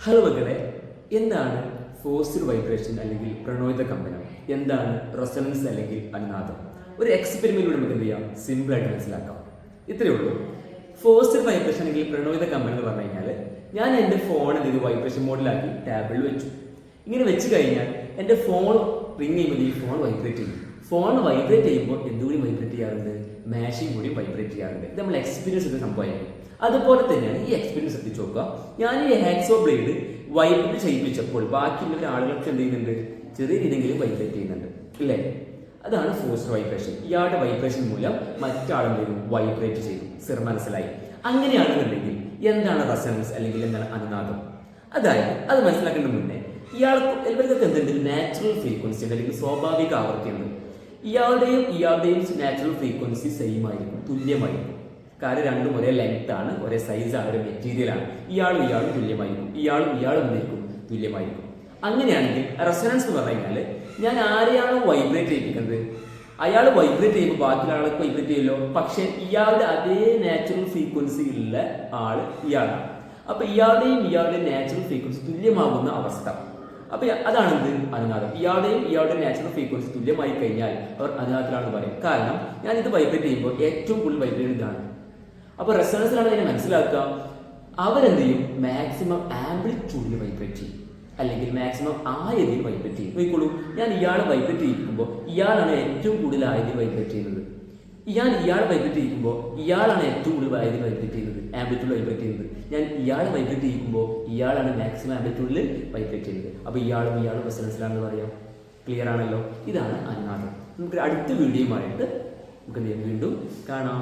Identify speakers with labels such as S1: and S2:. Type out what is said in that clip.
S1: Hello മക്കളെ, എന്താണ് forced vibration അല്ലെങ്കിൽ പ്രണോദിത കമ്പനം? എന്താണ് റെസൊണൻസ് അല്ലെങ്കിൽ അനുനാദം? ഒരു എക്സ്പെരിമെന്റിലൂടെ നമുക്ക് എന്ത് ചെയ്യാം? സിമ്പിൾ ആയിട്ട് മനസ്സിലാക്കാം. ഇത്രയേ ഉള്ളൂ. ഫോഴ്സ്ഡ് വൈബ്രേഷൻ അല്ലെങ്കിൽ പ്രണോദിത കമ്പനം എന്ന് പറഞ്ഞു കഴിഞ്ഞാൽ, ഞാൻ എൻ്റെ ഫോൺ ഇത് വൈബ്രേഷൻ മോഡിലാക്കി ടാബിളിൽ വെച്ചു. ഇങ്ങനെ വെച്ച് കഴിഞ്ഞാൽ എൻ്റെ ഫോൺ റിങ് ചെയ്യുമ്പോൾ ഈ ഫോൺ വൈബ്രേറ്റ് ചെയ്യും. ഫോൺ വൈബ്രേറ്റ് ചെയ്യുമ്പോൾ എന്തുകൂടി വൈബ്രേറ്റ് ചെയ്യാറുണ്ട്? മാഷിയും കൂടി വൈബ്രേറ്റ് ചെയ്യാറുണ്ട്. ഇത് നമ്മൾ എക്സ്പീരിയൻസ് ചെയ്ത സംഭവമായിരിക്കും. അതുപോലെ തന്നെയാണ് ഈ എക്സ്പീരിയൻസ് എത്തിച്ചു നോക്കുക. ഞാൻ ഈ ഹാക്സോ ബ്ലേഡ് വൈബ്രേറ്റ് ചെയ്യിപ്പിച്ചപ്പോൾ ബാക്കിയുള്ള ആളുകൾക്ക് എന്ത് ചെയ്യുന്നുണ്ട്? ചെറിയ രീതിയിലെങ്കിലും വൈബ്രേറ്റ് ചെയ്യുന്നുണ്ട്, ഇല്ലേ? അതാണ് ഫോഴ്സ്ഡ് വൈബ്രേഷൻ. ഇയാളുടെ വൈബ്രേഷൻ മൂലം മറ്റാളെന്തെങ്കിലും വൈബ്രേറ്റ് ചെയ്യും. സിർ മനസ്സിലായി? അങ്ങനെയാണെന്നുണ്ടെങ്കിൽ എന്താണ് റെസൊണൻസ് അല്ലെങ്കിൽ എന്താണ് അനുനാദം? അതായത് അത് മനസ്സിലാക്കേണ്ട മുന്നേ ഇയാൾക്ക് എല്ലാവർക്കും എന്തുണ്ട്? നാച്ചുറൽ ഫ്രീക്വൻസി അല്ലെങ്കിൽ സ്വാഭാവിക ആവർത്തിയുണ്ട്. ഇയാളുടെയും നാച്ചുറൽ ഫ്രീക്വൻസി സെയിം ആയിരിക്കും, തുല്യമായിരിക്കും. കാരണം രണ്ടും ഒരേ ലെങ്ത് ആണ്, ഒരേ സൈസാണ്, ഒരേ മെറ്റീരിയലാണ്. ഇയാളും തുല്യമായിരിക്കും, ഇയാളും എന്തായിരിക്കും? തുല്യമായിരിക്കും. അങ്ങനെയാണെങ്കിൽ റെസൊണൻസ് എന്ന് പറഞ്ഞു കഴിഞ്ഞാൽ, ഞാൻ ആരെയാണോ വൈബ്രേറ്റ് ചെയ്യിപ്പിക്കുന്നത് അയാൾ വൈബ്രേറ്റ് ചെയ്യുമ്പോൾ ബാക്കിയുള്ള ആളൊക്കെ വൈബ്രേറ്റ് ചെയ്യുമല്ലോ. പക്ഷെ ഇയാളുടെ അതേ നാച്ചുറൽ ഫ്രീക്വൻസി ഉള്ള ആള് ഇയാളാണ്. അപ്പൊ ഇയാളുടെയും നാച്ചുറൽ ഫ്രീക്വൻസി തുല്യമാകുന്ന അവസ്ഥ. അപ്പൊ അതാണ് എന്ത്? അനുനാദം. ഇയാളുടെ നാച്ചുറൽ ഫ്രീക്വൻസി തുല്യമായി കഴിഞ്ഞാൽ അവർ അനുനാദത്തിലാണെന്ന് പറയും. കാരണം ഞാൻ ഇത് വൈബ്രേറ്റ് ചെയ്യുമ്പോൾ ഏറ്റവും കൂടുതൽ വൈബ്രേറ്റ് ഇതാണ്. അപ്പൊ റെസൊണൻസിലാണ് അതിനെ മനസ്സിലാക്കുക. അവരെന്ത് ചെയ്യും? മാക്സിമം ആംപ്ലിറ്റ്യൂഡിൽ വൈബ്രേറ്റ് ചെയ്യും, അല്ലെങ്കിൽ മാക്സിമം ആയതിൽ വൈബ്രേറ്റ് ചെയ്യും. നോക്കിക്കോളൂ, ഞാൻ ഇയാളെ വൈബ്രേറ്റ് ചെയ്യിക്കുമ്പോൾ ഇയാളാണ് ഏറ്റവും കൂടുതൽ ആയതിൽ വൈബ്രേറ്റ് ചെയ്യുന്നത്. ഇയാളെ വൈബ്രേറ്റ് ചെയ്യിക്കുമ്പോൾ ഇയാളാണ് ഏറ്റവും കൂടുതൽ ആയതിൽ വൈബ്രേറ്റ് ചെയ്യുന്നത്, ആംപ്ലിറ്റ്യൂഡിൽ വൈബ്രേറ്റ് ചെയ്യുന്നത്. ഞാൻ ഇയാളെ വൈബ്രേറ്റ് ചെയ്യിക്കുമ്പോൾ ഇയാളാണ് മാക്സിമം ആംപ്ലിറ്റ്യൂഡിൽ വൈബ്രേറ്റ് ചെയ്യുന്നത്. അപ്പോൾ ഇയാളും റെസൊണൻസിലാണെന്ന് പറയാം. ക്ലിയർ ആണല്ലോ? ഇതാണ് അനുനാദം. നമുക്ക് അടുത്ത വീഡിയോയുമായിട്ട് നമുക്ക് വീണ്ടും കാണാം.